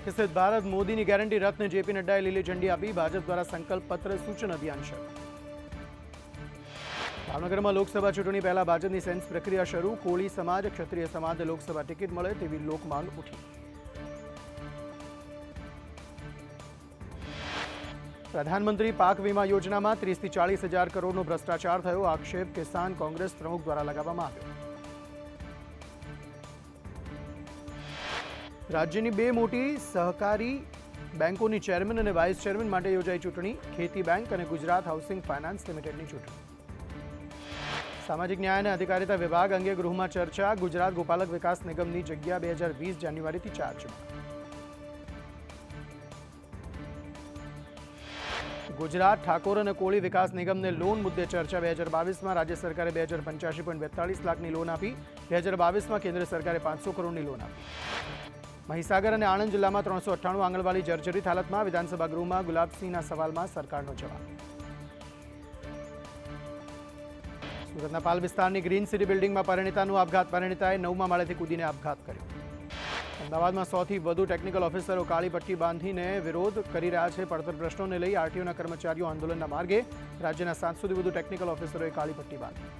વિકસિત ભારત મોદીની guarantee રથને JP નડ્ડાએ લીલી ઝંડી આપી. ભાજપ દ્વારા સંકલ્પ પત્ર સૂચન અભિયાન શરૂ. ભાવનગરમાં લોકસભા ચૂંટણી પહેલા ભાજપની સેન્સ પ્રક્રિયા શરૂ. કોળી સમાજ, ક્ષત્રિય સમાજને લોકસભા ટિકિટ મળે તેવી લોકમાંગ ઉઠી. પ્રધાનમંત્રી પાક વીમા યોજનામાં 30 થી 40 હજાર કરોડનો ભ્રષ્ટાચાર થયો. આક્ષેપ કિસાન કોંગ્રેસ પ્રમુખ દ્વારા લગાવવામાં આવ્યો. રાજ્યની બે મોટી સહકારી બેંકોની ચેરમેન અને વાઇસ ચેરમેન માટે યોજાઈ ચૂંટણી. ખેતી બેંક અને ગુજરાત હાઉસિંગ ફાઇનાન્સ લિમિટેડની ચૂંટણી. સામાજિક ન્યાય અને અધિકારિતા વિભાગ અંગે ગૃહમાં ચર્ચા. ગુજરાત ગોપાલક વિકાસ નિગમની જગ્યા 2020 જાન્યુઆરીથી ચાર્જમાં. ગુજરાત ઠાકોર અને કોળી વિકાસ નિગમને લોન મુદ્દે ચર્ચા. 2022માં રાજ્ય સરકારે 2085.42 લાખની લોન આપી. 2022માં કેન્દ્ર સરકારે 500 કરોડની લોન આપી. મહીસાગર અને આણંદ જિલ્લામાં 398 આંગણવાડી જર્જરિત હાલતમાં. વિધાનસભા ગૃહમાં ગુલાબસિંહના સવાલમાં સરકારનો જવાબ. સુરતના પાલ વિસ્તારની ગ્રીન સિટી બિલ્ડિંગમાં પરિણીતાનો આપઘાત. પરિણીતાએ 9મા માળેથી કૂદીને આપઘાત કર્યો. અમદાવાદમાં 100થી વધુ ટેકનિકલ ઓફિસરો કાળી પટ્ટી બાંધીને વિરોધ કરી રહ્યા છે. પડતર પ્રશ્નોને લઈ આરટીઓના કર્મચારીઓ આંદોલનના માર્ગે. રાજ્યના 700થી વધુ ટેકનિકલ ઓફિસરોએ કાળી પટ્ટી બાંધી.